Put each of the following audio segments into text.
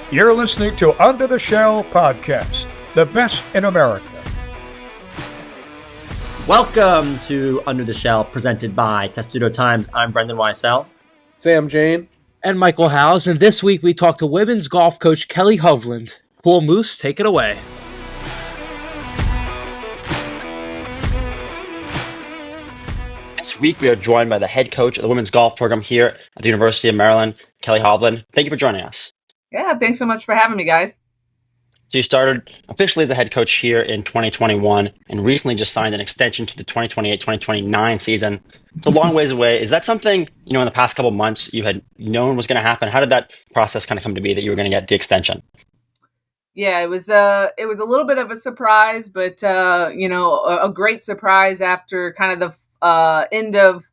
You're listening to Under the Shell Podcast, the best in America. Welcome to Under the Shell, presented by Testudo Times. I'm Brendan Weissel. Sam Jane. And Michael Howes. And this week we talk to women's golf coach Kelly HOVLAND. Cool Moose, take it away. This week we are joined by the head coach of the women's golf program here at the University of Maryland, Kelly HOVLAND. Thank you for joining us. Yeah, thanks so much for having me, guys. So you started officially as a head coach here in 2021 and recently just signed an extension to the 2028-2029 season. It's a long ways away. Is that something, in the past couple of months you had known was going to happen? How did that process kind of come to be that you were going to get the extension? Yeah, it was a little bit of a surprise, but a great surprise after kind of the end of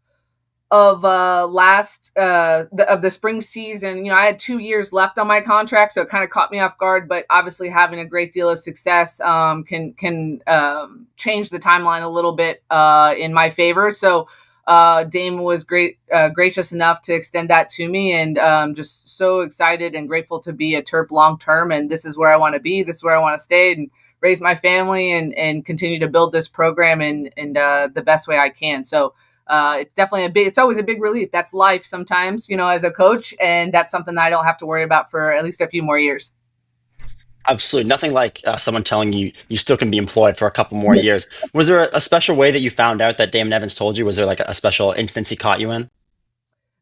the spring season. I had 2 years left on my contract, so it kind of caught me off guard. But obviously, having a great deal of success can change the timeline a little bit in my favor. So Dame was gracious enough to extend that to me, and just so excited and grateful to be at Terp long term. And this is where I want to be. This is where I want to stay and raise my family and continue to build this program in the best way I can. So. It's definitely it's always a big relief. That's life sometimes, as a coach, and that's something that I don't have to worry about for at least a few more years. Absolutely. Nothing like someone telling you still can be employed for a couple more years. Was there a special way that you found out that Damon Evans told you? Was there like a special instance he caught you in?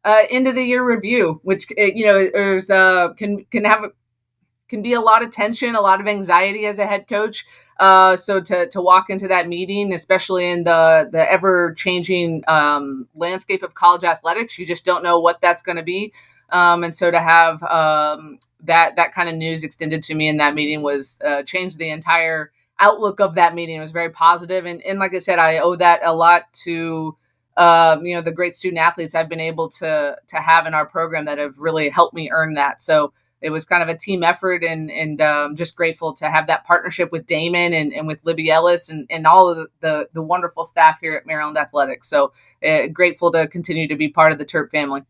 End of the year review, which, is, can be a lot of tension, a lot of anxiety as a head coach. So to walk into that meeting, especially in the ever-changing landscape of college athletics, you just don't know what that's going to be. And so to have that kind of news extended to me in that meeting was changed the entire outlook of that meeting. It was very positive. And like I said, I owe that a lot to the great student athletes I've been able to have in our program that have really helped me earn that. So it was kind of a team effort, and just grateful to have that partnership with Damon and with Libby Ellis and all of the wonderful staff here at Maryland Athletics. So grateful to continue to be part of the Terp family.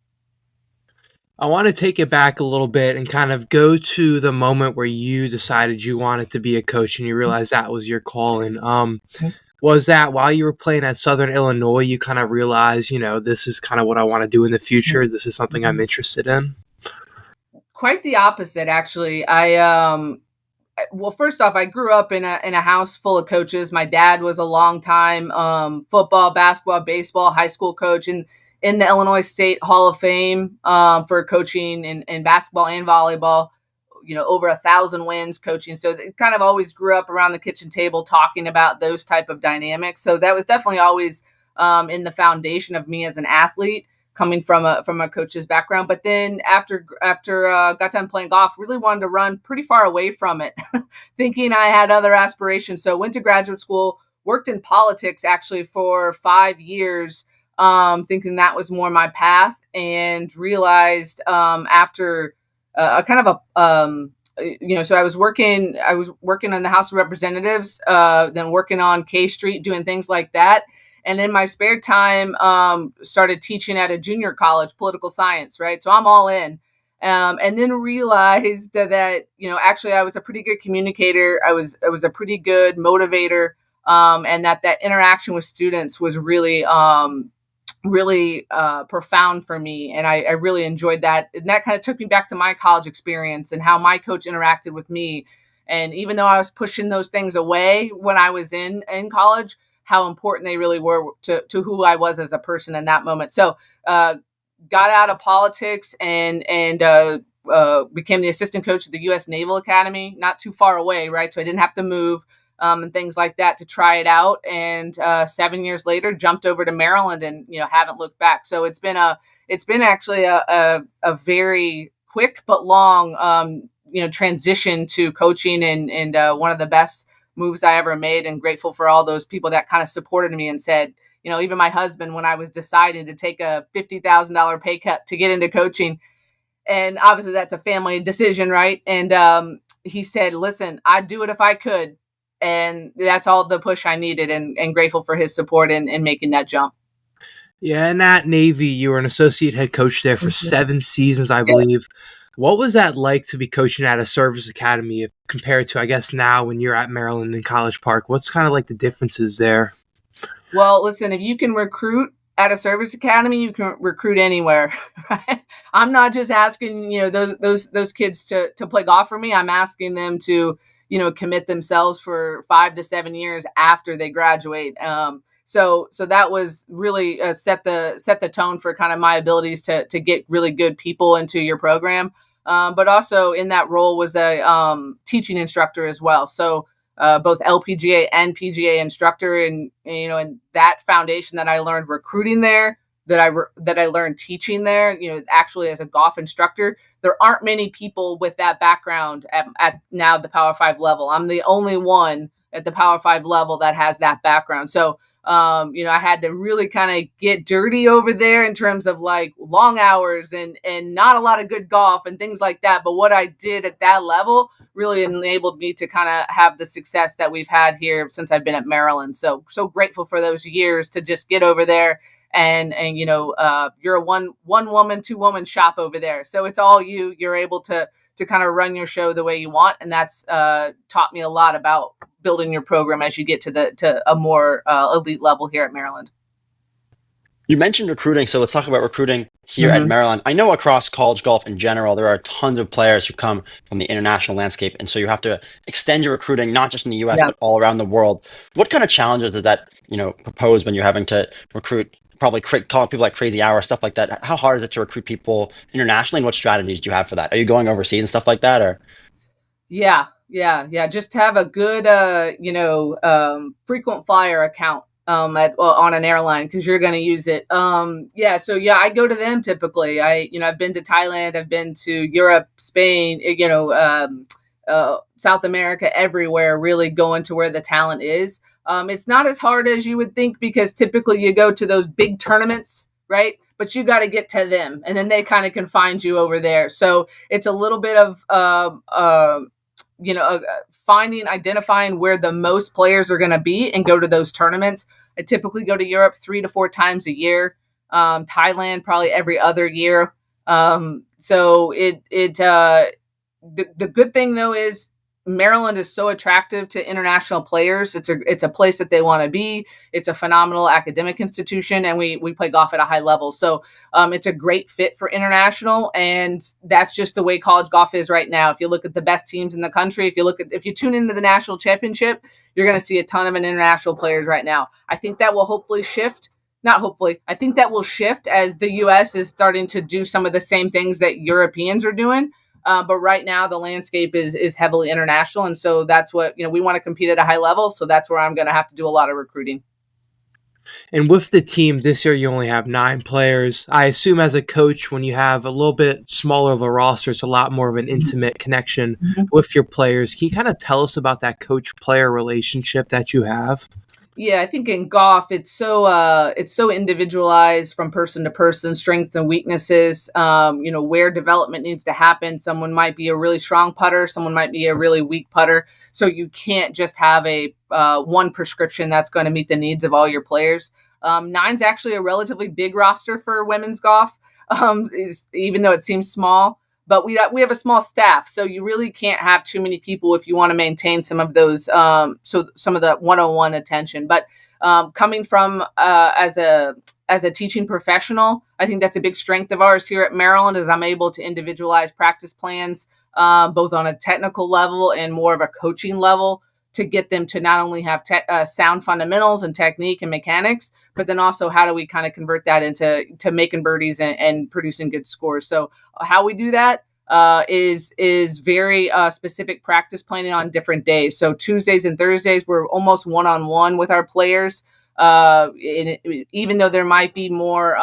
I want to take it back a little bit and kind of go to the moment where you decided you wanted to be a coach and you realized that was your calling. Was that while you were playing at Southern Illinois, you kind of realized, this is kind of what I want to do in the future. This is something I'm interested in? Quite the opposite, actually. First off, I grew up in a house full of coaches. My dad was a long time football, basketball, baseball, high school coach in the Illinois State Hall of Fame for coaching in basketball and volleyball. Over 1,000 wins coaching. So it kind of always grew up around the kitchen table talking about those type of dynamics. So that was definitely always in the foundation of me as an athlete, coming from a coach's background. But then after got done playing golf, really wanted to run pretty far away from it, thinking I had other aspirations. So went to graduate school, worked in politics actually for 5 years, thinking that was more my path, and realized after so I was working on the House of Representatives, then working on K Street, doing things like that. And in my spare time, started teaching at a junior college, political science, right? So I'm all in. And then realized that actually I was a pretty good communicator. I was a pretty good motivator. And that interaction with students was really profound for me. And I really enjoyed that. And that kind of took me back to my college experience and how my coach interacted with me. And even though I was pushing those things away when I was in college, how important they really were to who I was as a person in that moment. So got out of politics and became the assistant coach at the U.S. Naval Academy, not too far away, right? So I didn't have to move and things like that to try it out. And 7 years later, jumped over to Maryland and haven't looked back. So it's been actually a very quick but long transition to coaching and one of the best moves I ever made, and grateful for all those people that kind of supported me and said, even my husband, when I was deciding to take a $50,000 pay cut to get into coaching, and obviously that's a family decision, right? And he said, listen, I'd do it if I could. And that's all the push I needed, and grateful for his support in making that jump. Yeah, and at Navy, you were an associate head coach there for 7 seasons, I believe. What was that like to be coaching at a service academy compared to, I guess, now when you're at Maryland in College Park? What's kind of like the differences there? Well, listen, if you can recruit at a service academy, you can recruit anywhere. Right? I'm not just asking, those kids to play golf for me. I'm asking them to, commit themselves for 5 to 7 years after they graduate. So that was really set the tone for kind of my abilities to get really good people into your program. But also in that role was a teaching instructor as well. So both LPGA and PGA instructor, and that foundation that I learned recruiting there, that I learned teaching there, actually as a golf instructor. There aren't many people with that background at now the Power 5 level. I'm the only one at the Power 5 level that has that background. So I had to really kind of get dirty over there in terms of like long hours and not a lot of good golf and things like that. But what I did at that level really enabled me to kind of have the success that we've had here since I've been at Maryland. So grateful for those years to just get over there and you're a one woman, 2 woman shop over there. So it's all you. You're able to kind of run your show the way you want, and that's taught me a lot about building your program as you get to a more elite level here at Maryland. You mentioned recruiting, so let's talk about recruiting here at Maryland. I know across college golf in general, there are tons of players who come from the international landscape, and so you have to extend your recruiting not just in the U.S. but all around the world. What kind of challenges does that propose when you're having to recruit? Probably call people like crazy hours, stuff like that. How hard is it to recruit people internationally, and what strategies do you have for that? Are you going overseas and stuff like that, or? Yeah. Just have a good, frequent flyer account on an airline because you're going to use it. I go to them typically. I've been to Thailand, I've been to Europe, Spain, South America, everywhere. Really going to where the talent is. It's not as hard as you would think because typically you go to those big tournaments, right? But you got to get to them, and then they kind of can find you over there. So it's a little bit of identifying where the most players are going to be and go to those tournaments. I typically go to Europe 3 to 4 times a year. Thailand probably every other year. So the good thing though is Maryland is so attractive to international players. It's a place that they want to be. It's a phenomenal academic institution, and we play golf at a high level. So it's a great fit for international, and that's just the way college golf is right now. If you look at the best teams in the country, if you tune into the national championship, you're going to see a ton of international players right now. I think that will hopefully shift. Not hopefully. I think that will shift as the U.S. is starting to do some of the same things that Europeans are doing. But right now the landscape is heavily international. And so that's what, we want to compete at a high level. So that's where I'm going to have to do a lot of recruiting. And with the team this year, you only have 9 players. I assume as a coach, when you have a little bit smaller of a roster, it's a lot more of an intimate connection with your players. Can you kind of tell us about that coach-player relationship that you have? Yeah, I think in golf, it's so individualized from person to person, strengths and weaknesses, where development needs to happen. Someone might be a really strong putter. Someone might be a really weak putter. So you can't just have a one prescription that's going to meet the needs of all your players. 9's actually a relatively big roster for women's golf, even though it seems small. But we have a small staff, so you really can't have too many people if you want to maintain some of those, some of the one-on-one attention. But coming from as a teaching professional, I think that's a big strength of ours here at Maryland, is I'm able to individualize practice plans, both on a technical level and more of a coaching level, to get them to not only have sound fundamentals and technique and mechanics, but then also how do we kind of convert that into making birdies and producing good scores. So how we do that is very specific practice planning on different days. So Tuesdays and Thursdays, we're almost one-on-one with our players. Even though there might be more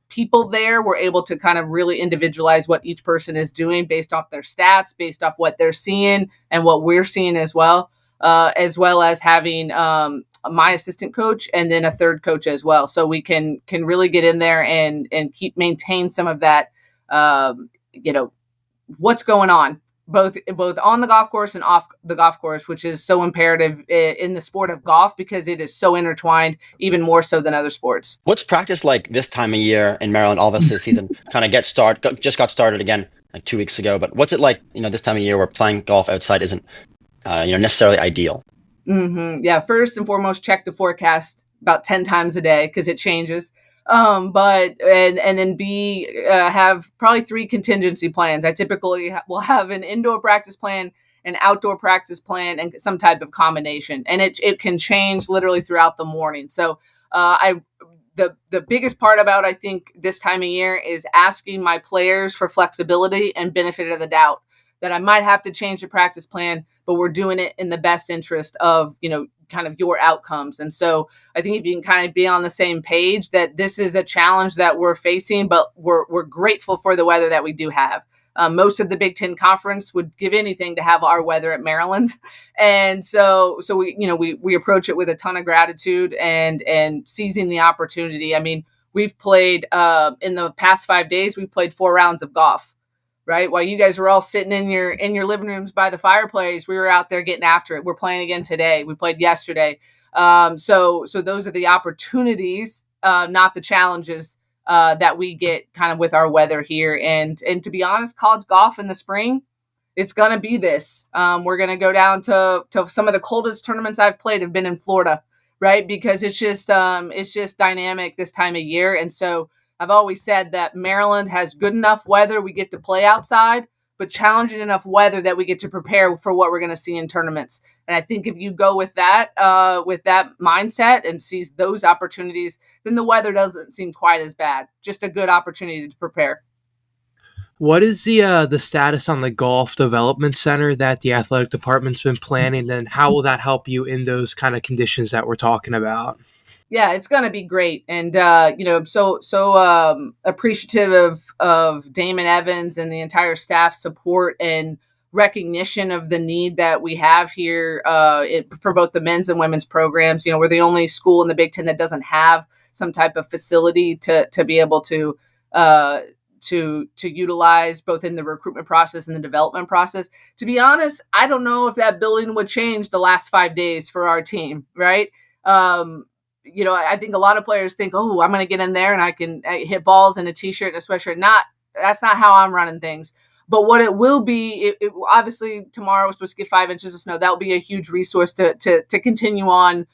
people there, we're able to kind of really individualize what each person is doing based off their stats, based off what they're seeing and what we're seeing as well as having my assistant coach and then a third coach as well. So we can really get in there and maintain some of that, what's going on, both on the golf course and off the golf course, which is so imperative in the sport of golf because it is so intertwined, even more so than other sports. What's practice like this time of year in Maryland? All of us this season kind of just got started again. like 2 weeks ago. But what's it like, this time of year where playing golf outside isn't, necessarily ideal? Yeah, first and foremost, check the forecast about 10 times a day because it changes. But then have probably 3 contingency plans. I typically will have an indoor practice plan, an outdoor practice plan, and some type of combination. And it can change literally throughout the morning. So the biggest part about, I think, this time of year is asking my players for flexibility and benefit of the doubt, that I might have to change the practice plan, but we're doing it in the best interest of, kind of your outcomes. And so I think if you can kind of be on the same page that this is a challenge that we're facing, but we're grateful for the weather that we do have. Most of the Big Ten Conference would give anything to have our weather at Maryland. And so we approach it with a ton of gratitude and seizing the opportunity. I mean, we've played in the past 5 days, we've played 4 rounds of golf. Right. While you guys were all sitting in your living rooms by the fireplace, we were out there getting after it. We're playing again today. We played yesterday. So those are the opportunities, not the challenges that we get kind of with our weather here. And to be honest, college golf in the spring, it's going to be this. We're going to go down to some of the coldest tournaments I've played have been in Florida, right? Because it's just dynamic this time of year. And so I've always said that Maryland has good enough weather we get to play outside, but challenging enough weather that we get to prepare for what we're going to see in tournaments. And I think if you go with that mindset and seize those opportunities, then the weather doesn't seem quite as bad. Just a good opportunity to prepare. What is the status on the golf development center that the athletic department's been planning, and how will that help you in those kind of conditions that we're talking about? Yeah, it's going to be great. And, so appreciative of Damon Evans and the entire staff support and recognition of the need that we have here for both the men's and women's programs. We're the only school in the Big Ten that doesn't have some type of facility to be able to utilize both in the recruitment process and the development process. To be honest, I don't know if that building would change the last 5 days for our team, right? I think a lot of players think, oh, I'm going to get in there and I can hit balls in a t-shirt and a sweatshirt. That's not how I'm running things. But what it will be, obviously tomorrow we're supposed to get 5 inches of snow. That will be a huge resource to continue on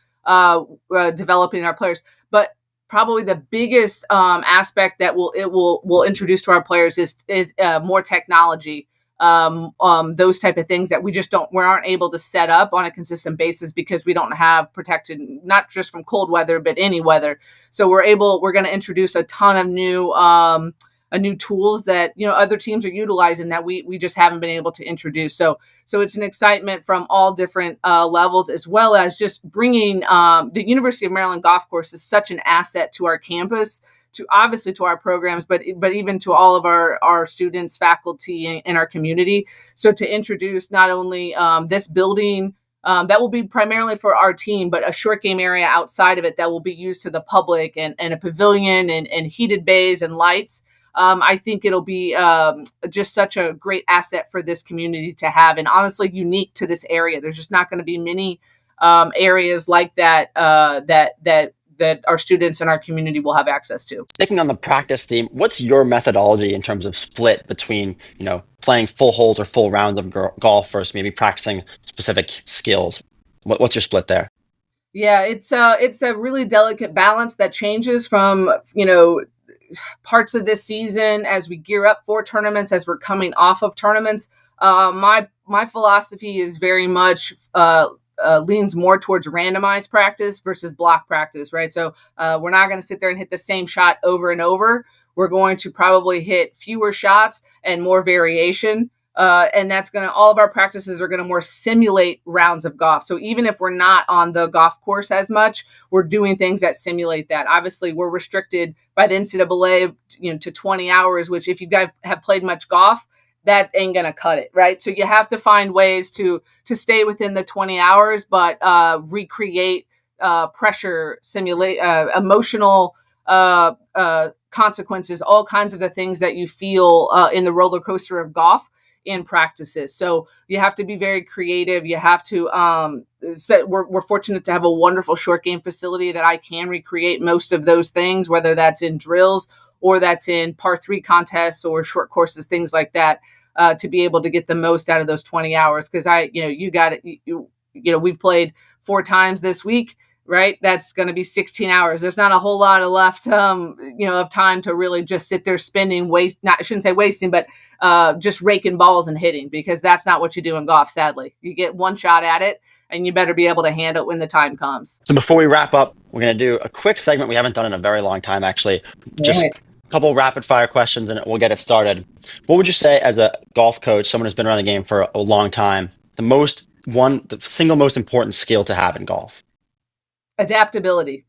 developing our players. But probably the biggest aspect that will introduce to our players is more technology. Those type of things that we aren't able to set up on a consistent basis because we don't have protected, not just from cold weather, but any weather. So we're going to introduce a ton of new tools that, other teams are utilizing that we just haven't been able to introduce. So it's an excitement from all different levels, as well as just bringing the University of Maryland golf course is such an asset to our campus, to our programs, but even to all of our students, faculty, and our community. So to introduce not only this building that will be primarily for our team, but a short game area outside of it that will be used to the public, and a pavilion and heated bays and lights. I think it'll be just such a great asset for this community to have, and honestly unique to this area. There's just not going to be many areas like that that our students and our community will have access to. Sticking on the practice theme, what's your methodology in terms of split between, playing full holes or full rounds of golf versus maybe practicing specific skills? What's your split there? Yeah, it's a really delicate balance that changes from, parts of this season as we gear up for tournaments, as we're coming off of tournaments. My philosophy is very much leans more towards randomized practice versus block practice, right? So we're not going to sit there and hit the same shot over and over. We're going to probably hit fewer shots and more variation. And that's all of our practices are going to more simulate rounds of golf. So even if we're not on the golf course as much, we're doing things that simulate that. Obviously, we're restricted by the NCAA, to 20 hours, which if you guys have played much golf, that ain't going to cut it, right? So you have to find ways to stay within the 20 hours, but recreate pressure, simulate emotional consequences, all kinds of the things that you feel in the roller coaster of golf in practices. So you have to be very creative. You have to, we're fortunate to have a wonderful short game facility that I can recreate most of those things, whether that's in drills or that's in par 3 contests or short courses, things like that, to be able to get the most out of those 20 hours. Because we've played 4 times this week, right? That's going to be 16 hours. There's not a whole lot of left, of time to really just sit there spending, I shouldn't say wasting, but just raking balls and hitting, because that's not what you do in golf, sadly. You get one shot at it, and you better be able to handle it when the time comes. So before we wrap up, we're going to do a quick segment we haven't done in a very long time, actually. Just Right. a couple rapid fire questions and we'll get it started. What would you say, as a golf coach, someone who's been around the game for a long time, the single most important skill to have in golf? Adaptability.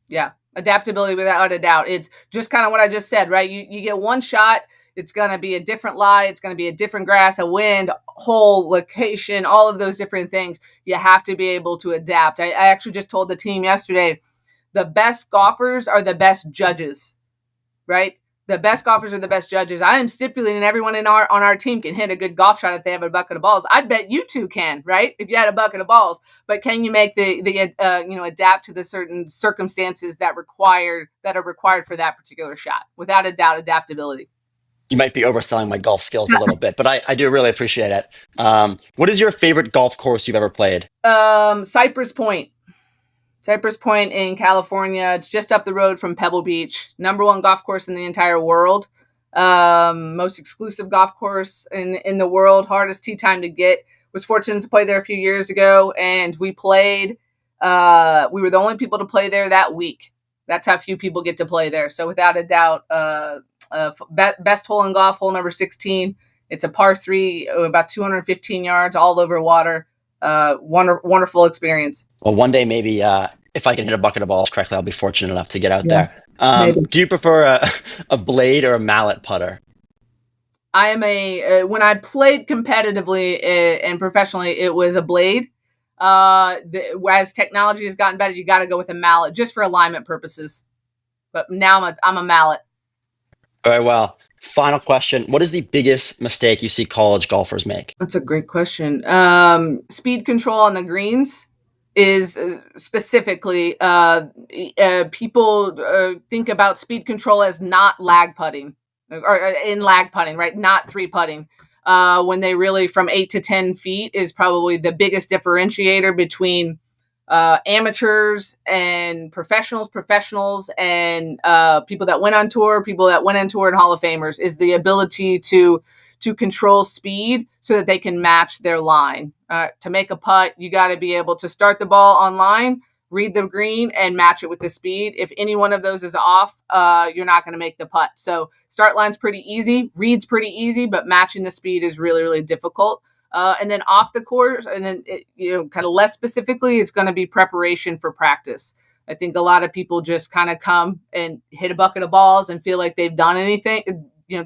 Yeah. Adaptability without a doubt. It's just kind of what I just said, right? You get one shot. It's going to be a different lie. It's going to be a different grass, a wind, hole, location, all of those different things. You have to be able to adapt. I actually just told the team yesterday, the best golfers are the best judges, right? The best golfers are the best judges. I am stipulating everyone on our team can hit a good golf shot if they have a bucket of balls. I'd bet you two can, right? If you had a bucket of balls, but can you make adapt to the certain circumstances that are required for that particular shot? Without a doubt, adaptability. You might be overselling my golf skills a little bit, but I do really appreciate it. What is your favorite golf course you've ever played? Cypress Point. Cypress Point in California. It's just up the road from Pebble Beach. #1 golf course in the entire world. Most exclusive golf course in the world. Hardest tee time to get. Was fortunate to play there a few years ago, and we played. We were the only people to play there that week. That's how few people get to play there. So without a doubt, best hole in golf, hole number 16. It's a par 3, about 215 yards, all over water. Wonderful experience. Well, one day maybe if I can hit a bucket of balls correctly, I'll be fortunate enough to get out there. Do you prefer a blade or a mallet putter? I am when I played competitively and professionally, it was a blade. As technology has gotten better, you got to go with a mallet just for alignment purposes. But now I'm a mallet. Very well. Final question. What is the biggest mistake you see college golfers make? That's a great question. Speed control on the greens is specifically people think about speed control as not lag putting or in lag putting, right? Not 3 putting. When they really from 8 to 10 feet is probably the biggest differentiator between amateurs and professionals and people that went on tour and Hall of Famers, is the ability to control speed so that they can match their line. To make a putt, you got to be able to start the ball on line, read the green, and match it with the speed. If any one of those is off, you're not going to make the putt. So start line's pretty easy, read's pretty easy, but matching the speed is really, really difficult. And then off the course, and then kind of less specifically, it's going to be preparation for practice. I think a lot of people just kind of come and hit a bucket of balls and feel like they've done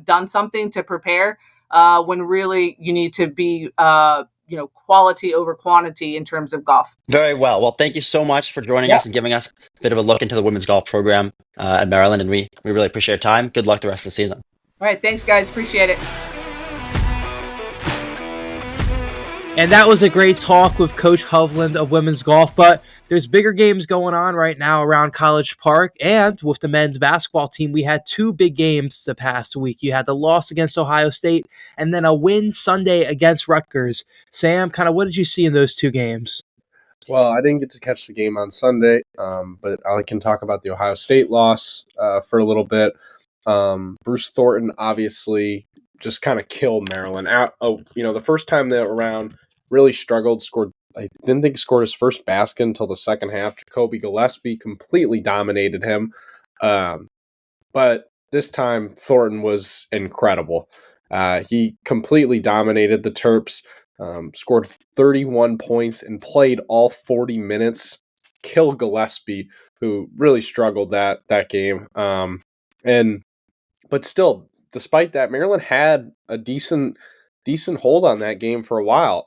done something to prepare, when really you need to be quality over quantity in terms of golf. Very well. Well, thank you so much for joining us and giving us a bit of a look into the women's golf program at Maryland, and we really appreciate your time. Good luck the rest of the season. All right, thanks guys, appreciate it. And that was a great talk with Coach Hovland of women's golf, but there's bigger games going on right now around College Park, and with the men's basketball team, we had 2 big games the past week. You had the loss against Ohio State and then a win Sunday against Rutgers. Sam, kind of what did you see in those 2 games? Well, I didn't get to catch the game on Sunday, but I can talk about the Ohio State loss for a little bit. Bruce Thornton obviously just kind of killed Maryland. The first time they were around, really struggled, I didn't think he scored his first basket until the second half. Jacoby Gillespie completely dominated him. But this time, Thornton was incredible. He completely dominated the Terps, scored 31 points and played all 40 minutes. Killed Gillespie, who really struggled that game. But still, despite that, Maryland had a decent hold on that game for a while.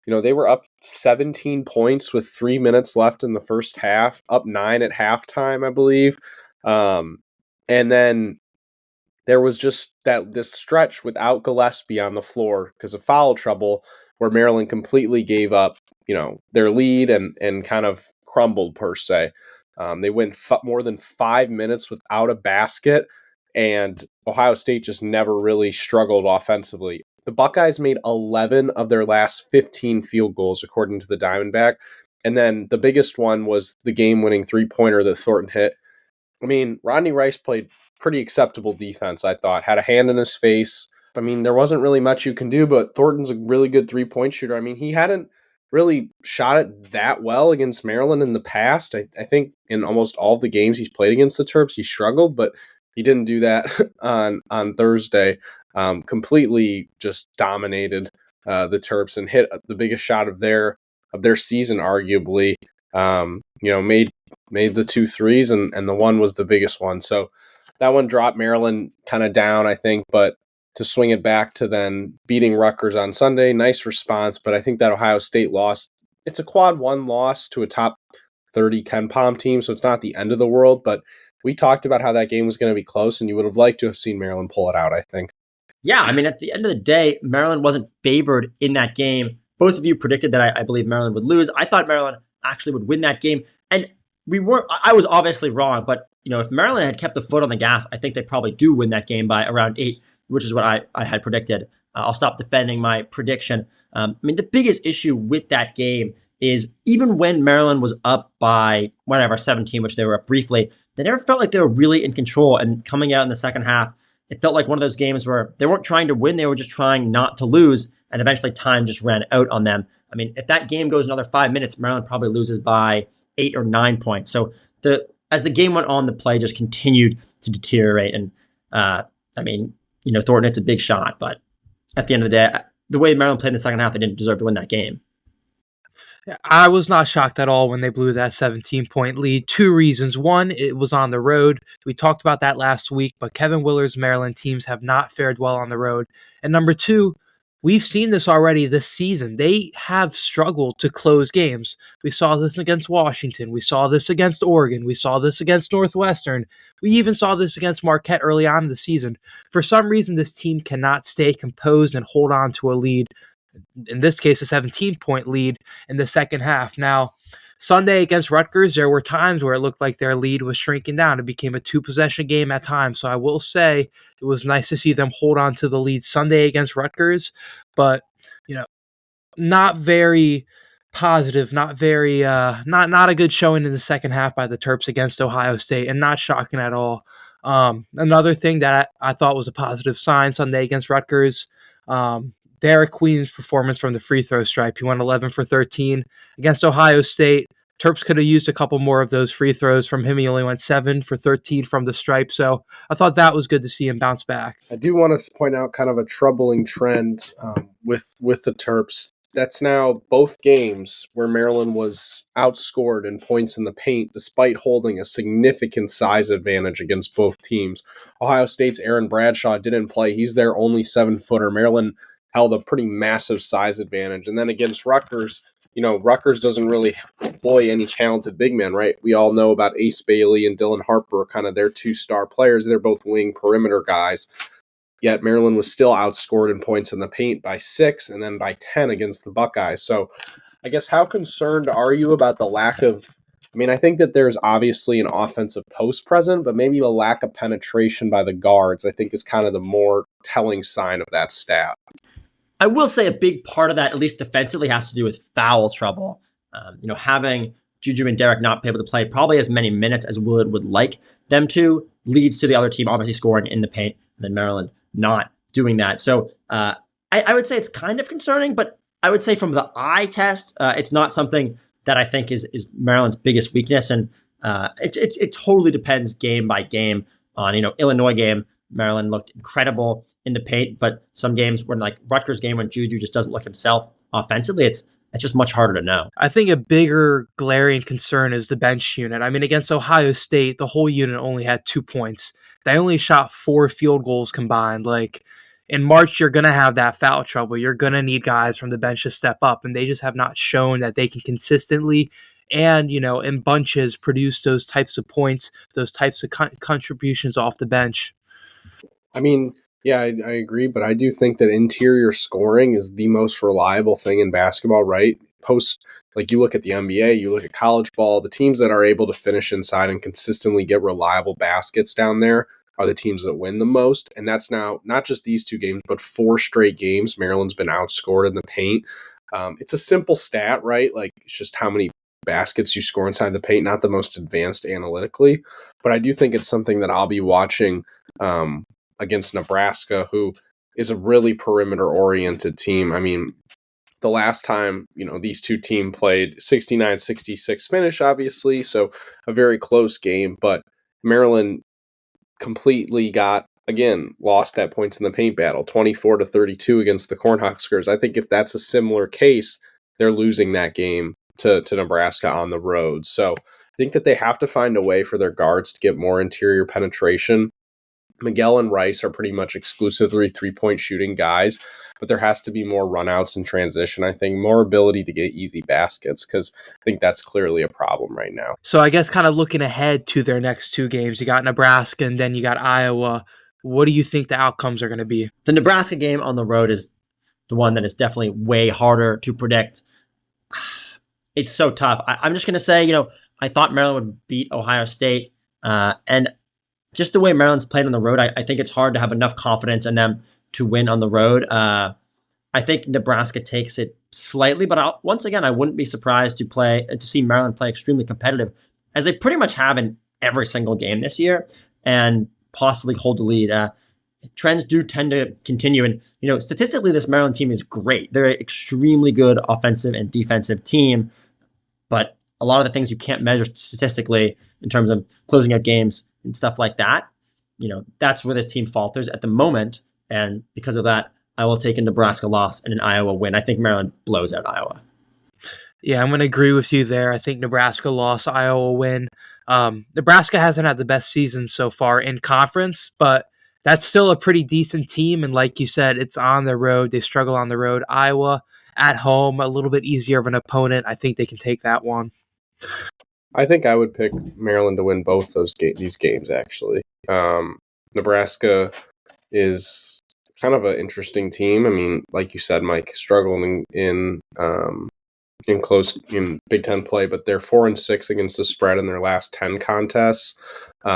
They were up 17 points with 3 minutes left in the first half, up 9 at halftime, I believe. And then there was just this stretch without Gillespie on the floor because of foul trouble, where Maryland completely gave up, their lead and kind of crumbled per se. They went more than 5 minutes without a basket, and Ohio State just never really struggled offensively. The Buckeyes made 11 of their last 15 field goals, according to the Diamondback. And then the biggest one was the game-winning three-pointer that Thornton hit. I mean, Rodney Rice played pretty acceptable defense, I thought. Had a hand in his face. I mean, there wasn't really much you can do, but Thornton's a really good three-point shooter. I mean, he hadn't really shot it that well against Maryland in the past. I think in almost all of the games he's played against the Terps, he struggled, but he didn't do that on Thursday. Completely just dominated the Terps and hit the biggest shot of their season, arguably. Made the 2 threes, and the one was the biggest one. So that one dropped Maryland kind of down, I think, but to swing it back to then beating Rutgers on Sunday, nice response. But I think that Ohio State loss, it's a quad 1 loss to a top 30 KenPom team, so it's not the end of the world, but we talked about how that game was going to be close, and you would have liked to have seen Maryland pull it out, I think. Yeah, I mean, at the end of the day, Maryland wasn't favored in that game. Both of you predicted that I believe Maryland would lose. I thought Maryland actually would win that game, and I was obviously wrong, but if Maryland had kept the foot on the gas, I think they probably do win that game by around 8, which is what I had predicted. I'll stop defending my prediction. I mean, the biggest issue with that game is even when Maryland was up by 17, which they were up briefly, they never felt like they were really in control. And coming out in the second half, it felt like one of those games where they weren't trying to win, they were just trying not to lose. And eventually time just ran out on them. I mean, if that game goes another 5 minutes, Maryland probably loses by 8 or 9 points. So as the game went on, the play just continued to deteriorate. And Thornton hits a big shot, but at the end of the day, the way Maryland played in the second half, they didn't deserve to win that game. I was not shocked at all when they blew that 17-point lead. 2 reasons. One, it was on the road. We talked about that last week, but Kevin Willard's Maryland teams have not fared well on the road. And number 2, we've seen this already this season. They have struggled to close games. We saw this against Washington. We saw this against Oregon. We saw this against Northwestern. We even saw this against Marquette early on in the season. For some reason, this team cannot stay composed and hold on to a lead. In this case, a 17-point lead in the second half. Now, Sunday against Rutgers, there were times where it looked like their lead was shrinking down. It became a 2-possession game at times. So I will say it was nice to see them hold on to the lead Sunday against Rutgers, but not very positive, not very not a good showing in the second half by the Terps against Ohio State, and not shocking at all. Another thing that I thought was a positive sign Sunday against Rutgers, Derek Queen's performance from the free throw stripe. He went 11 for 13 against Ohio State. Terps could have used a couple more of those free throws from him. He only went 7 for 13 from the stripe. So I thought that was good to see him bounce back. I do want to point out kind of a troubling trend with the Terps. That's now both games where Maryland was outscored in points in the paint despite holding a significant size advantage against both teams. Ohio State's Aaron Bradshaw didn't play. He's their only 7-footer. Maryland held a pretty massive size advantage. And then against Rutgers, Rutgers doesn't really employ any talented big men, right? We all know about Ace Bailey and Dylan Harper, kind of their 2-star players. They're both wing perimeter guys. Yet Maryland was still outscored in points in the paint by 6 and then by 10 against the Buckeyes. So I guess how concerned are you about the lack of, I think that there's obviously an offensive post present, but maybe the lack of penetration by the guards, I think, is kind of the more telling sign of that stat. I will say a big part of that, at least defensively, has to do with foul trouble. Having Juju and Derek not be able to play probably as many minutes as Willard would like them to leads to the other team obviously scoring in the paint, and then Maryland not doing that. So I would say it's kind of concerning, but I would say from the eye test, it's not something that I think is Maryland's biggest weakness. And it totally depends game by game on, Illinois game. Maryland looked incredible in the paint, but some games when like Rutgers game when Juju just doesn't look himself offensively, it's just much harder to know. I think a bigger glaring concern is the bench unit. Against Ohio State, the whole unit only had 2 points. They only shot 4 field goals combined. Like in March, you're going to have that foul trouble. You're going to need guys from the bench to step up, and they just have not shown that they can consistently and, in bunches produce those types of points, those types of contributions off the bench. Yeah, I agree, but I do think that interior scoring is the most reliable thing in basketball, right? you look at the NBA, you look at college ball, the teams that are able to finish inside and consistently get reliable baskets down there are the teams that win the most. And that's now not just these 2 games, but 4 straight games. Maryland's been outscored in the paint. It's a simple stat, right? Like, it's just how many baskets you score inside the paint, not the most advanced analytically. But I do think it's something that I'll be watching against Nebraska, who is a really perimeter-oriented team. I mean, the last time, these 2 teams played, 69-66 finish, obviously, so a very close game. But Maryland completely lost that points in the paint battle, 24-32 against the Cornhuskers. I think if that's a similar case, they're losing that game to Nebraska on the road. So I think that they have to find a way for their guards to get more interior penetration. Miguel and Rice are pretty much exclusively 3-point shooting guys, but there has to be more runouts and transition. I think more ability to get easy baskets, because I think that's clearly a problem right now. So I guess kind of looking ahead to their next 2 games, you got Nebraska and then you got Iowa. What do you think the outcomes are going to be? The Nebraska game on the road is the one that is definitely way harder to predict. It's so tough. I'm just going to say, I thought Maryland would beat Ohio State, and just the way Maryland's played on the road, I think it's hard to have enough confidence in them to win on the road. I think Nebraska takes it slightly, but once again, I wouldn't be surprised to see Maryland play extremely competitive, as they pretty much have in every single game this year, and possibly hold the lead. Trends do tend to continue, and statistically, this Maryland team is great. They're an extremely good offensive and defensive team, but a lot of the things you can't measure statistically in terms of closing out games and stuff like that, that's where this team falters at the moment. And because of that, I will take a Nebraska loss and an Iowa win. I think Maryland blows out Iowa. Yeah, I'm going to agree with you there. I think Nebraska loss, Iowa win. Nebraska hasn't had the best season so far in conference, but that's still a pretty decent team. And like you said, it's on the road. They struggle on the road. Iowa at home, a little bit easier of an opponent. I think they can take that one. I think I would pick Maryland to win both these games, actually. Nebraska is kind of an interesting team. I mean, like you said, Mike, struggling in Big Ten play, but they're 4-6 against the spread in their last 10 contests.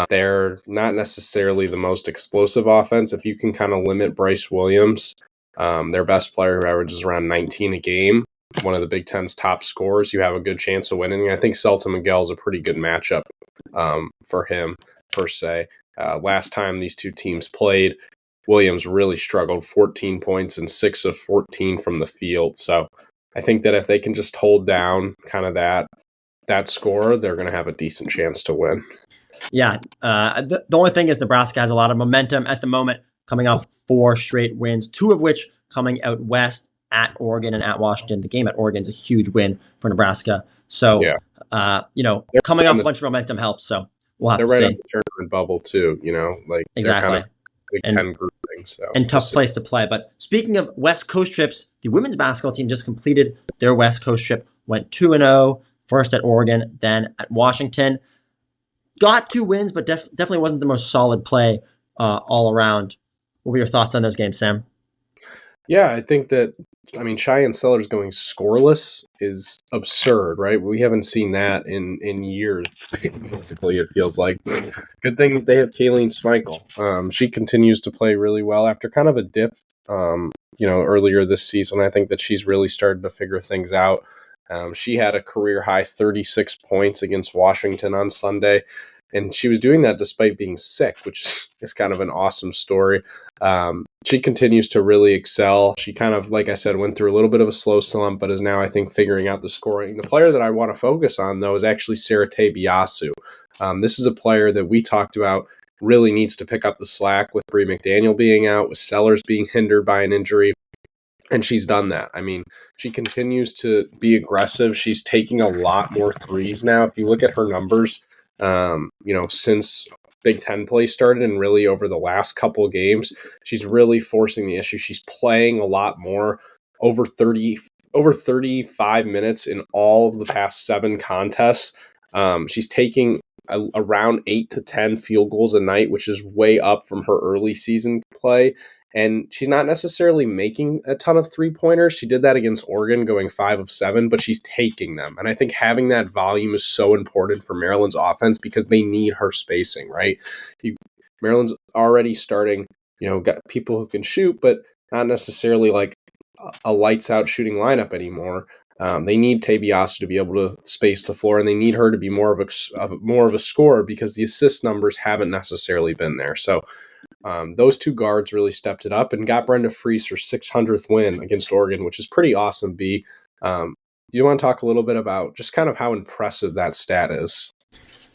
They're not necessarily the most explosive offense. If you can kind of limit Bryce Williams, their best player, who averages around 19 a game, one of the Big Ten's top scorers, you have a good chance of winning. I think Selton Miguel is a pretty good matchup for him, per se. Last time these 2 teams played, Williams really struggled, 14 points and 6 of 14 from the field. So I think that if they can just hold down kind of that score, they're going to have a decent chance to win. Yeah. The only thing is Nebraska has a lot of momentum at the moment, coming off 4 straight wins, 2 of which coming out west at Oregon and at Washington. The game at Oregon is a huge win for Nebraska. So, coming off a bunch of momentum helps. So we'll have to see. They're right on the tournament bubble too, exactly. They're kind of Big Ten grouping. So and tough place to play. But speaking of West Coast trips, the women's basketball team just completed their West Coast trip, went 2-0, first at Oregon, then at Washington. Got 2 wins, but definitely wasn't the most solid play all around. What were your thoughts on those games, Sam? Yeah, I think that, Cheyenne Sellers going scoreless is absurd, right? We haven't seen that in years, basically, it feels like. But good thing that they have Kayleen Schmeichel. She continues to play really well after kind of a dip, earlier this season. I think that she's really started to figure things out. She had a career-high 36 points against Washington on Sunday, and she was doing that despite being sick, which is kind of an awesome story. She continues to really excel. She kind of, like I said, went through a little bit of a slow slump, but is now, I think, figuring out the scoring. The player that I want to focus on, though, is actually Sarate Biasu. This is a player that we talked about really needs to pick up the slack with Bree McDaniel being out, with Sellers being hindered by an injury. And she's done that. She continues to be aggressive. She's taking a lot more threes now. If you look at her numbers, since Big Ten play started and really over the last couple of games, she's really forcing the issue. She's playing a lot more, over 35 minutes in all of the past 7 contests. She's taking around 8 to 10 field goals a night, which is way up from her early season play. And she's not necessarily making a ton of 3-pointers. She did that against Oregon, going 5 of 7, but she's taking them. And I think having that volume is so important for Maryland's offense because they need her spacing, right? Maryland's already starting, got people who can shoot, but not necessarily like a lights out shooting lineup anymore. They need Tabiasu to be able to space the floor, and they need her to be more of a scorer because the assist numbers haven't necessarily been there. So those two guards really stepped it up and got Brenda Fries her 600th win against Oregon, which is pretty awesome. B, you want to talk a little bit about just kind of how impressive that stat is?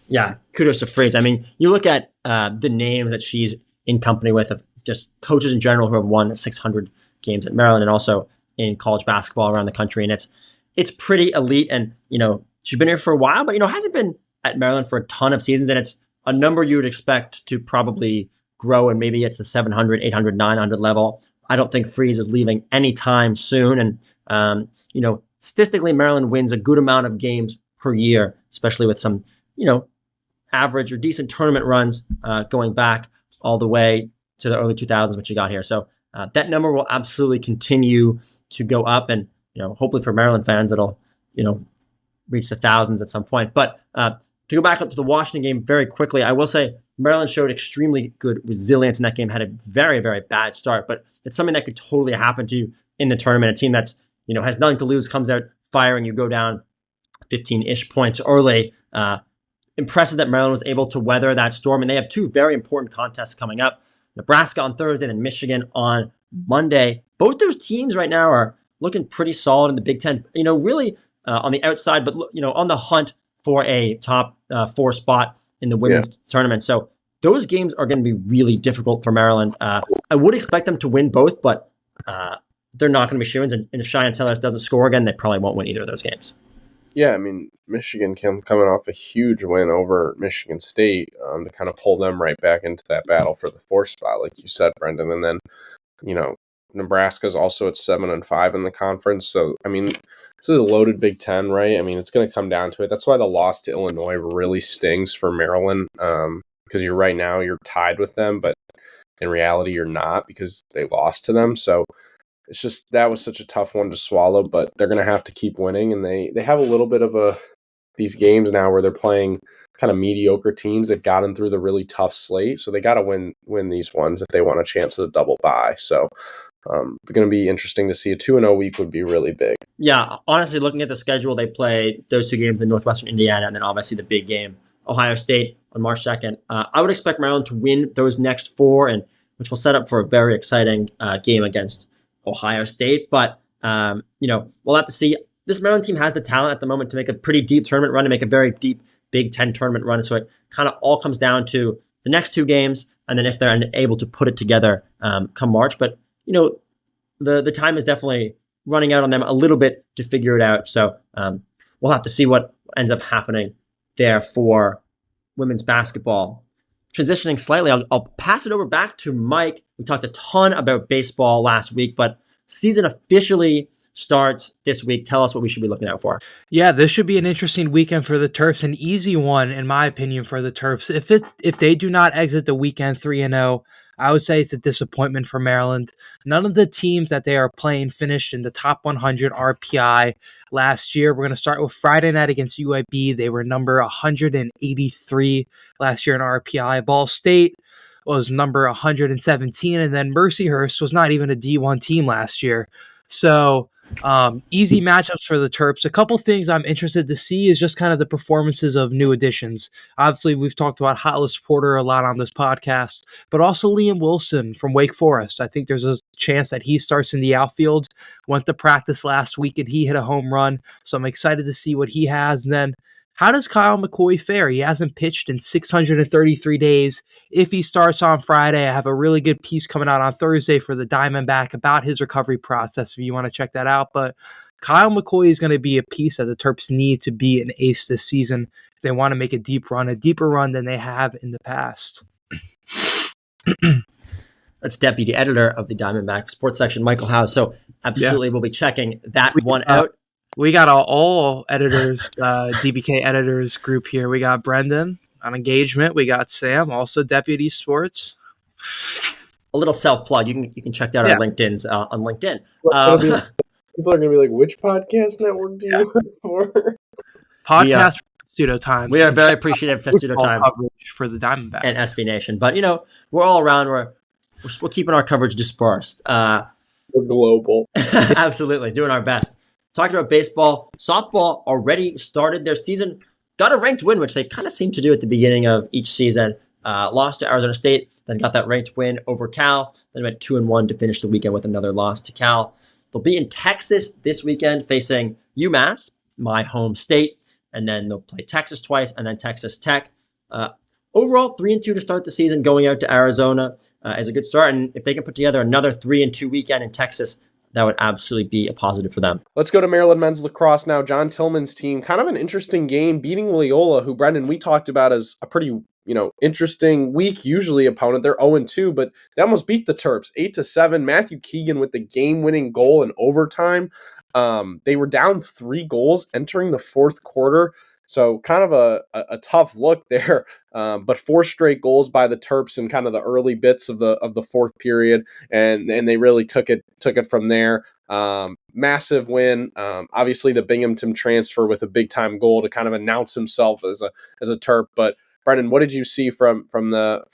Yeah, kudos to Fries. I mean, you look at the names that she's in company with, of just coaches in general who have won 600 games at Maryland and also in college basketball around the country, and it's pretty elite. And she's been here for a while, but hasn't been at Maryland for a ton of seasons, and it's a number you would expect to probably grow and maybe get to the 700, 800, 900 level. I don't think Fries is leaving anytime soon. And, statistically, Maryland wins a good amount of games per year, especially with some, average or decent tournament runs going back all the way to the early 2000s when she got here. So that number will absolutely continue to go up. And, hopefully for Maryland fans, it'll, reach the thousands at some point. But to go back up to the Washington game very quickly, I will say Maryland showed extremely good resilience in that game, had a very, very bad start, but it's something that could totally happen to you in the tournament. A team that's, has nothing to lose, comes out firing, you go down 15-ish points early. Impressive that Maryland was able to weather that storm, and they have two very important contests coming up. Nebraska on Thursday and Michigan on Monday. Both those teams right now are looking pretty solid in the Big Ten, really on the outside, but, on the hunt for a top 4 spot in the women's tournament. So those games are going to be really difficult for Maryland. I would expect them to win both, but they're not going to be shoo-ins. And if Cheyenne Sellers doesn't score again, they probably won't win either of those games. Yeah, I mean, Michigan coming off a huge win over Michigan State to kind of pull them right back into that battle for the 4th spot, like you said, Brendan. And then, Nebraska's also at 7-5 in the conference. So, I mean, this is a loaded Big Ten, right? I mean, it's going to come down to it. That's why the loss to Illinois really stings for Maryland, because you're tied with them, but in reality, you're not because they lost to them. So it's just that was such a tough one to swallow, but they're going to have to keep winning, and they have a little bit of these games now where they're playing kind of mediocre teams. They've gotten through the really tough slate, so they got to win these ones if they want a chance at a double bye. So it's going to be interesting to see. A 2-0 week would be really big. Yeah, honestly, looking at the schedule, they play those 2 games in Northwestern Indiana, and then obviously the big game, Ohio State on March 2nd. I would expect Maryland to win those next 4, and which will set up for a very exciting game against Ohio State. But, we'll have to see. This Maryland team has the talent at the moment to make a pretty deep tournament run, to make a very deep Big Ten tournament run. So it kind of all comes down to the next 2 games, and then if they're able to put it together come March. But, the time is definitely running out on them a little bit to figure it out. So we'll have to see what ends up happening there for women's basketball. Transitioning slightly, I'll pass it over back to Mike. We talked a ton about baseball last week, but season officially starts this week. Tell us what we should be looking out for. Yeah, this should be an interesting weekend for the Terps, an easy one, in my opinion, for the Terps. If they do not exit the weekend 3-0, I would say it's a disappointment for Maryland. None of the teams that they are playing finished in the top 100 RPI last year. We're going to start with Friday night against UAB. They were number 183 last year in RPI. Ball State was number 117, and then Mercyhurst was not even a D1 team last year. So easy matchups for the Terps. A couple things I'm interested to see is just kind of the performances of new additions. Obviously, we've talked about Hollis Porter a lot on this podcast, but also Liam Wilson from Wake Forest. I think there's a chance that he starts in the outfield. Went to practice last week and he hit a home run, so I'm excited to see what he has. And then how does Kyle McCoy fare? He hasn't pitched in 633 days. If he starts on Friday, I have a really good piece coming out on Thursday for the Diamondback about his recovery process if you want to check that out. But Kyle McCoy is going to be a piece that the Terps need to be an ace this season if they want to make a deeper run than they have in the past. That's Deputy Editor of the Diamondback Sports Section, Michael Howe. So absolutely we'll be checking that one out. We got all editors, DBK editors group here. We got Brendan on engagement. We got Sam, also Deputy Sports. a little self plug. You can check that out Yeah. on LinkedIn's on LinkedIn. People are gonna be like, which podcast network do you work for? Podcast for Testudo Times. We are and very check out appreciative of the Testudo baseball Times coverage for the Diamondbacks and SB Nation. But we're all around. We're keeping our coverage dispersed. We're global. Absolutely, doing our best. Talking about baseball, softball already started their season. Got a ranked win, which they kind of seem to do at the beginning of each season. Lost to Arizona State, then got that ranked win over Cal. Then went 2-1 to finish the weekend with another loss to Cal. They'll be in Texas this weekend facing UMass, my home state, and then they'll play Texas twice and then Texas Tech. Overall, 3-2 to start the season. Going out to Arizona is a good start, and if they can put together another 3-2 weekend in Texas, that would absolutely be a positive for them. Let's go to Maryland men's lacrosse now. John Tillman's team, kind of an interesting game, beating Loyola, who, Brendan, we talked about as a pretty interesting weak usually opponent. They're 0-2, but they almost beat the Terps 8-7. Matthew Keegan with the game-winning goal in overtime. They were down 3 goals entering the fourth quarter. So kind of a tough look there, but 4 straight goals by the Terps in kind of the early bits of the fourth period, and they really took it from there. Massive win. Obviously the Binghamton transfer with a big time goal to kind of announce himself as a Terp. But Brendan, what did you see from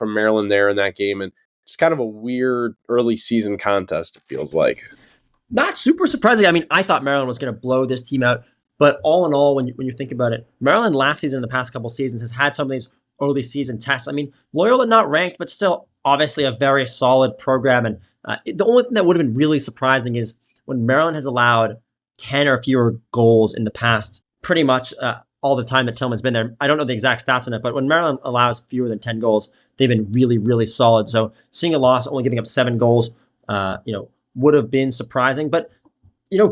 Maryland there in that game? And it's kind of a weird early season contest, it feels like. Not super surprising. I mean, I thought Maryland was going to blow this team out. But all in all, when you think about it, Maryland last season, the past couple seasons, has had some of these early season tests. I mean, Loyola not ranked, but still obviously a very solid program. And the only thing that would have been really surprising is when Maryland has allowed 10 or fewer goals in the past, pretty much all the time that Tillman's been there. I don't know the exact stats on it, but when Maryland allows fewer than 10 goals, they've been really, really solid. So seeing a loss, only giving up 7 goals, would have been surprising. But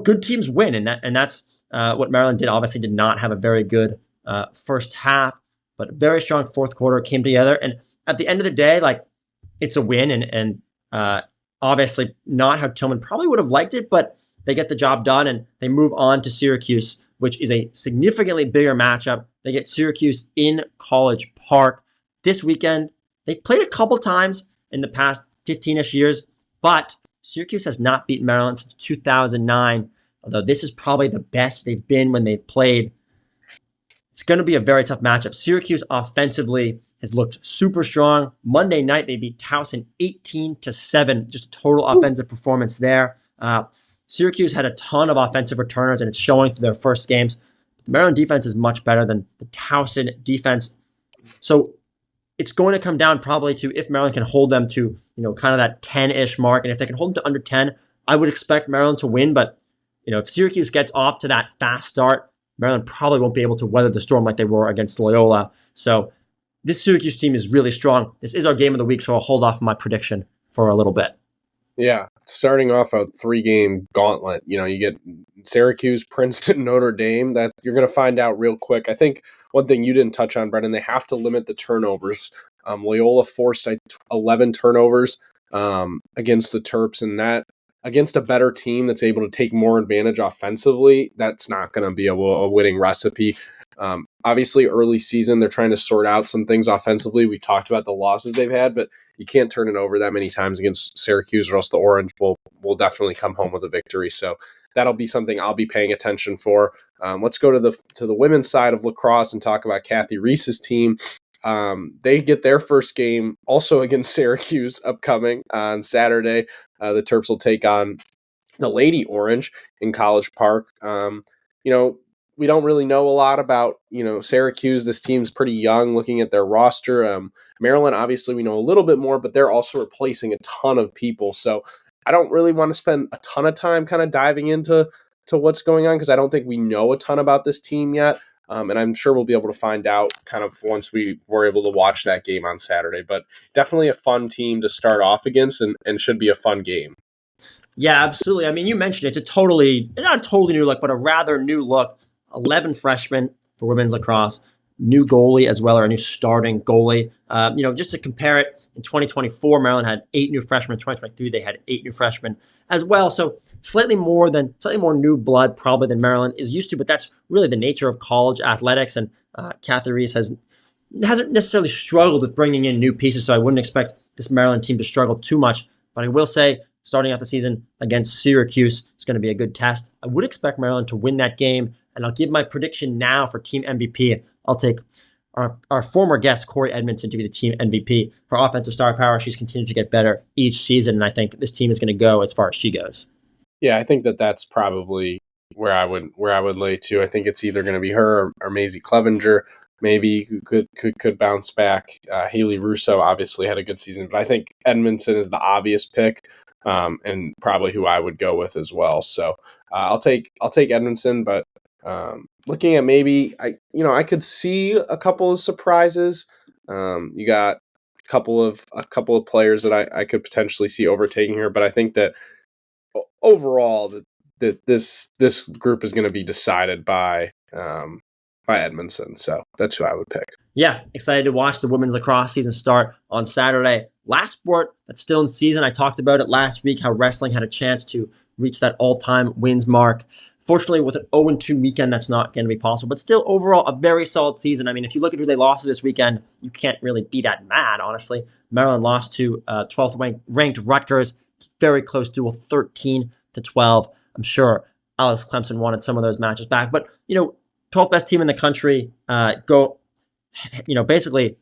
good teams win, and that's what Maryland did. Obviously did not have a very good first half, but a very strong fourth quarter came together. And at the end of the day, it's a win, and obviously not how Tillman probably would have liked it, but they get the job done and they move on to Syracuse, which is a significantly bigger matchup. They get Syracuse in College Park this weekend. They've played a couple times in the past 15-ish years, but Syracuse has not beaten Maryland since 2009. Although this is probably the best they've been when they've played. It's going to be a very tough matchup. Syracuse offensively has looked super strong. Monday night, they beat Towson 18-7. Just a total offensive performance there. Syracuse had a ton of offensive returners, and it's showing through their first games. The Maryland defense is much better than the Towson defense. So it's going to come down probably to if Maryland can hold them to kind of that 10-ish mark. And if they can hold them to under 10, I would expect Maryland to win. But if Syracuse gets off to that fast start, Maryland probably won't be able to weather the storm like they were against Loyola. So this Syracuse team is really strong. This is our game of the week, so I'll hold off my prediction for a little bit. Yeah, starting off a 3-game gauntlet. You get Syracuse, Princeton, Notre Dame. That you're going to find out real quick. I think one thing you didn't touch on, Brendan, they have to limit the turnovers. Loyola forced 11 turnovers against the Terps, and that against a better team that's able to take more advantage offensively, that's not going to be a winning recipe. Obviously, early season, they're trying to sort out some things offensively. We talked about the losses they've had, but you can't turn it over that many times against Syracuse, or else the Orange will definitely come home with a victory. So that'll be something I'll be paying attention for. Let's go to the women's side of lacrosse and talk about Kathy Reese's team. They get their first game also against Syracuse upcoming on Saturday. The Terps will take on the Lady Orange in College Park. We don't really know a lot about, Syracuse. This team's pretty young looking at their roster. Maryland, obviously, we know a little bit more, but they're also replacing a ton of people. So I don't really want to spend a ton of time kind of diving into what's going on because I don't think we know a ton about this team yet. And I'm sure we'll be able to find out kind of once we were able to watch that game on Saturday. But definitely a fun team to start off against and should be a fun game. Yeah, absolutely. I mean, you mentioned it's not a totally new look, but a rather new look. 11 freshmen for women's lacrosse, new goalie as well, or a new starting goalie. Just to compare it, in 2024, Maryland had 8 new freshmen. In 2023, they had 8 new freshmen as well. So slightly more new blood probably than Maryland is used to, but that's really the nature of college athletics. And Kathy Reese hasn't necessarily struggled with bringing in new pieces, so I wouldn't expect this Maryland team to struggle too much But I will say, starting off the season against Syracuse is going to be a good test. I would expect Maryland to win that game, and I'll give my prediction now for team MVP. I'll take our former guest, Corey Edmondson, to be the team MVP. Her offensive star power, she's continued to get better each season, and I think this team is going to go as far as she goes. Yeah, I think that's probably where I would lay to. I think it's either going to be her or Maisie Clevenger, maybe, who could bounce back. Haley Russo obviously had a good season, but I think Edmondson is the obvious pick, and probably who I would go with as well. So I'll take Edmondson, but looking at maybe I could see a couple of surprises. You got a couple of players that I could potentially see overtaking her, but I think that overall that this group is going to be decided by Edmondson. So that's who I would pick. Yeah, excited to watch the women's lacrosse season start on Saturday. Last sport that's still in season. I talked about it last week, how wrestling had a chance to reach that all-time wins mark. Fortunately, with an 0-2 weekend, that's not going to be possible. But still, overall, a very solid season. I mean, if you look at who they lost to this weekend, you can't really be that mad, honestly. Maryland lost to 12th ranked Rutgers. Very close duel, 13-12. I'm sure Alex Clemson wanted some of those matches back. But, 12th best team in the country, go, basically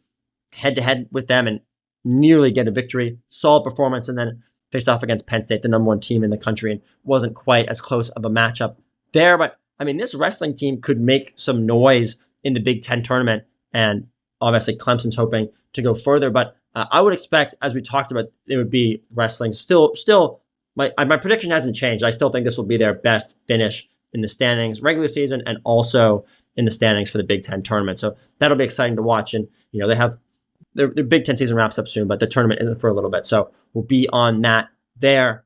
head-to-head with them and nearly get a victory. Solid performance, and then faced off against Penn State, the number one team in the country, and wasn't quite as close of a matchup there. But, this wrestling team could make some noise in the Big Ten tournament, and obviously Clemson's hoping to go further. But I would expect, as we talked about, it would be wrestling. Still, my prediction hasn't changed. I still think this will be their best finish in the standings, regular season, and also in the standings for the Big Ten tournament. So that'll be exciting to watch. And, they have their Big Ten season wraps up soon, but the tournament isn't for a little bit. So we'll be on that there.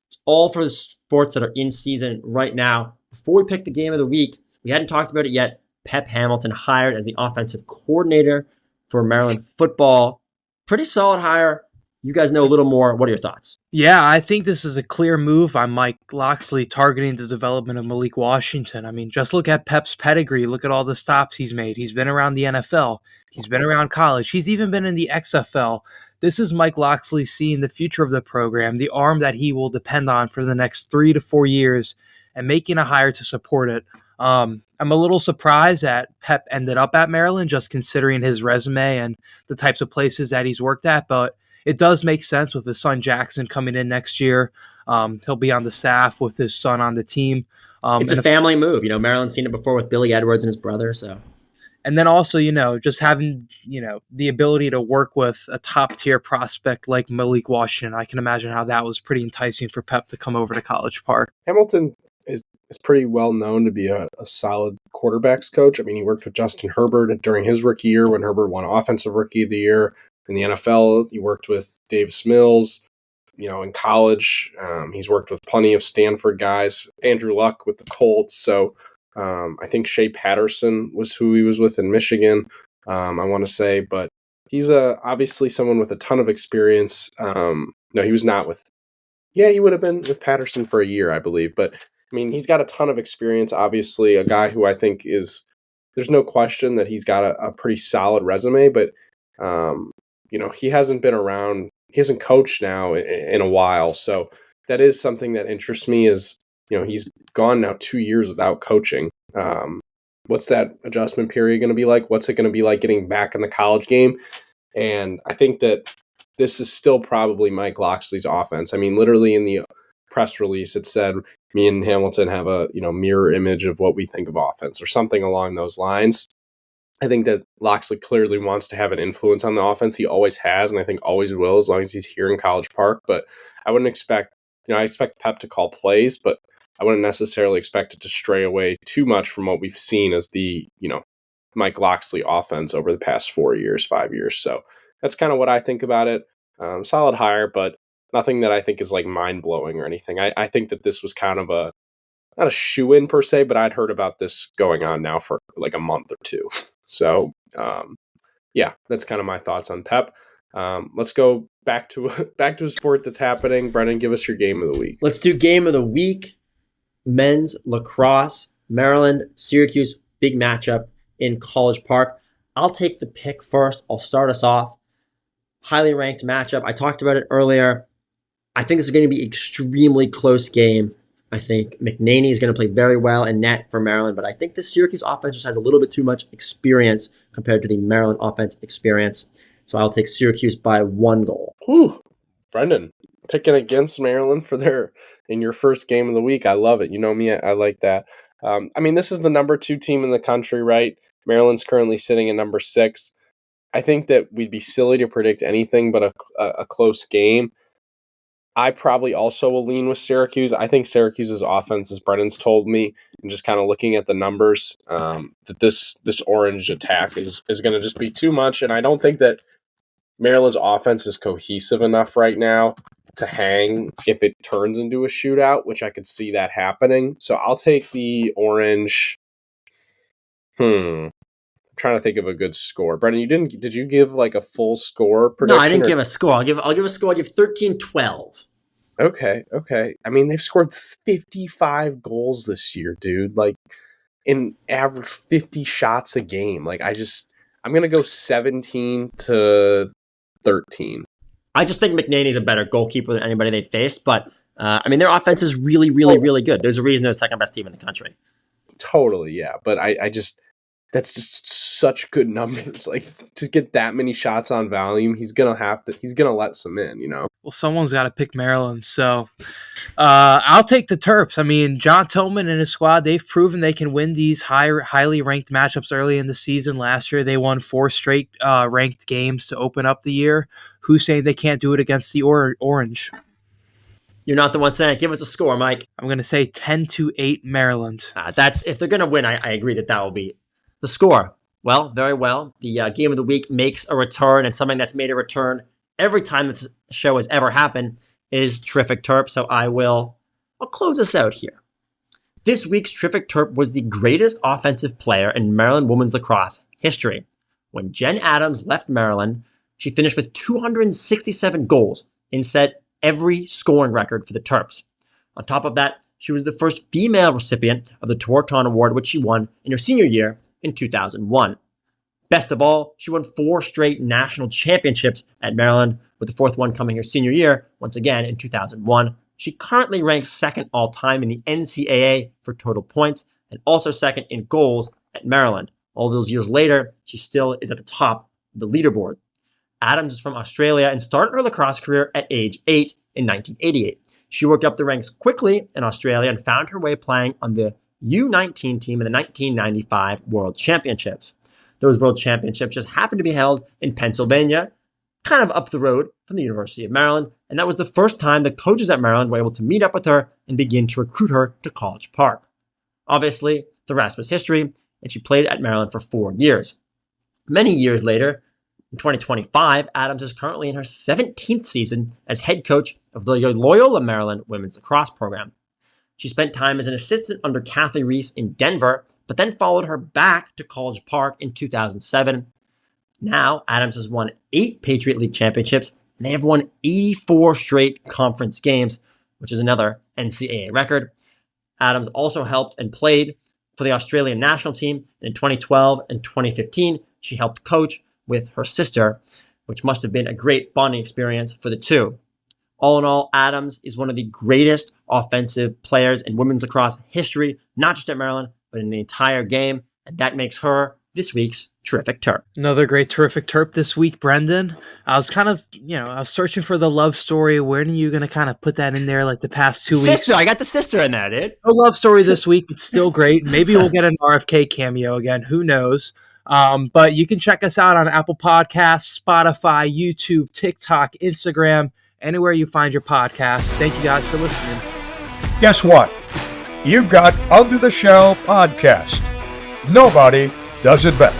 It's all for the sports that are in season right now. Before we pick the game of the week, we hadn't talked about it yet. Pep Hamilton hired as the offensive coordinator for Maryland football. Pretty solid hire. You guys know a little more. What are your thoughts? Yeah, I think this is a clear move on Mike Locksley targeting the development of Malik Washington. Just look at Pep's pedigree. Look at all the stops he's made. He's been around the NFL. He's been around college. He's even been in the XFL. This is Mike Locksley seeing the future of the program, the arm that he will depend on for the next 3 to 4 years, and making a hire to support it. I'm a little surprised that Pep ended up at Maryland, just considering his resume and the types of places that he's worked at, but it does make sense with his son Jackson coming in next year. He'll be on the staff with his son on the team. It's a family move. Maryland's seen it before with Billy Edwards and his brother. So, and then also, just having, the ability to work with a top tier prospect like Malik Washington, I can imagine how that was pretty enticing for Pep to come over to College Park. Hamilton is pretty well known to be a solid quarterbacks coach. He worked with Justin Herbert during his rookie year when Herbert won Offensive Rookie of the Year. In the NFL, he worked with Davis Mills. In college, he's worked with plenty of Stanford guys. Andrew Luck with the Colts. So I think Shea Patterson was who he was with in Michigan, I want to say. But he's obviously someone with a ton of experience. No, he was not with... Yeah, he would have been with Patterson for a year, I believe. But, he's got a ton of experience. Obviously, a guy who I think is... There's no question that he's got a pretty solid resume, but... he hasn't been around. He hasn't coached now in a while. So that is something that interests me is, he's gone now 2 years without coaching. What's that adjustment period going to be like? What's it going to be like getting back in the college game? And I think that this is still probably Mike Locksley's offense. Literally in the press release, it said, me and Hamilton have a, mirror image of what we think of offense or something along those lines. I think that Locksley clearly wants to have an influence on the offense. He always has, and I think always will, as long as he's here in College Park. But I wouldn't expect, I expect Pep to call plays, but I wouldn't necessarily expect it to stray away too much from what we've seen as the, Mike Locksley offense over the past 4 years, 5 years. So that's kind of what I think about it. Solid hire, but nothing that I think is like mind-blowing or anything. I think that this was kind of not a shoe-in per se, but I'd heard about this going on now for like a month or two. So, yeah, that's kind of my thoughts on Pep. Let's go back to a sport that's happening. Brennan, give us your game of the week. Let's do game of the week. Men's lacrosse, Maryland, Syracuse, big matchup in College Park. I'll take the pick first. I'll start us off. Highly ranked matchup. I talked about it earlier. I think this is going to be an extremely close game. I think McNaney is going to play very well in net for Maryland, but I think the Syracuse offense just has a little bit too much experience compared to the Maryland offense experience. So I'll take Syracuse by 1 goal. Whew. Brendan, picking against Maryland in your first game of the week. I love it. You know me, I like that. This is the number 2 team in the country, right? Maryland's currently sitting at number 6. I think that we'd be silly to predict anything but a close game. I probably also will lean with Syracuse. I think Syracuse's offense, as Brendan's told me, and just kind of looking at the numbers, that this orange attack is going to just be too much. And I don't think that Maryland's offense is cohesive enough right now to hang if it turns into a shootout, which I could see that happening. So I'll take the orange. I'm trying to think of a good score. Brendan, did you give like a full score prediction? No, I didn't give a score. I'll give a score. I'll give 13-12. Okay. They've scored 55 goals this year, dude. Like, in average 50 shots a game. Like, I'm going to go 17-13. I just think McNaney's a better goalkeeper than anybody they faced, but their offense is really, really, really good. There's a reason they're the second best team in the country. Totally, yeah. But that's just such good numbers. Like, to get that many shots on volume, he's gonna let some in, you know. Well, someone's got to pick Maryland, so I'll take the Terps. John Tillman and his squad, they've proven they can win these highly ranked matchups early in the season. Last year, they won 4 straight ranked games to open up the year. Who's saying they can't do it against the Orange? You're not the one saying it. Give us a score, Mike. I'm going to say 10-8 Maryland. That's if they're going to win. I agree that will be the score. Well, very well. The game of the week makes a return, and something that's made a return every time this show has ever happened is Terrific Terp. So I'll close us out here. This week's Terrific Terp was the greatest offensive player in Maryland women's lacrosse history. When Jen Adams left Maryland, she finished with 267 goals and set every scoring record for the Terps. On top of that, she was the first female recipient of the Tewaaraton Award, which she won in her senior year in 2001. Best of all, she won 4 straight national championships at Maryland, with the 4th one coming her senior year, once again in 2001. She currently ranks 2nd all-time in the NCAA for total points, and also 2nd in goals at Maryland. All those years later, she still is at the top of the leaderboard. Adams is from Australia and started her lacrosse career at age 8 in 1988. She worked up the ranks quickly in Australia and found her way playing on the U19 team in the 1995 World Championships. Those World Championships just happened to be held in Pennsylvania, kind of up the road from the University of Maryland, and that was the first time the coaches at Maryland were able to meet up with her and begin to recruit her to College Park. Obviously, the rest was history, and she played at Maryland for 4 years. Many years later, in 2025, Adams is currently in her 17th season as head coach of the Loyola Maryland women's lacrosse program. She spent time as an assistant under Kathy Reese in Denver, but then followed her back to College Park in 2007. Now, Adams has won 8 Patriot League championships, and they have won 84 straight conference games, which is another NCAA record. Adams also helped and played for the Australian national team, and in 2012 and 2015, she helped coach with her sister, which must have been a great bonding experience for the two. All in all, Adams is one of the greatest offensive players in women's lacrosse history, not just at Maryland, but in the entire game, and that makes her this week's Terrific Terp. Another great Terrific Terp this week, Brendan. I was kind of, I was searching for the love story. When are you going to kind of put that in there like the past 2 weeks? Sister, I got the sister in there, dude. No love story this week. It's still great. Maybe we'll get an RFK cameo again. Who knows? But you can check us out on Apple Podcasts, Spotify, YouTube, TikTok, Instagram, anywhere you find your podcasts. Thank you guys for listening. Guess what? You've got Under the Shell Podcast. Nobody does it better.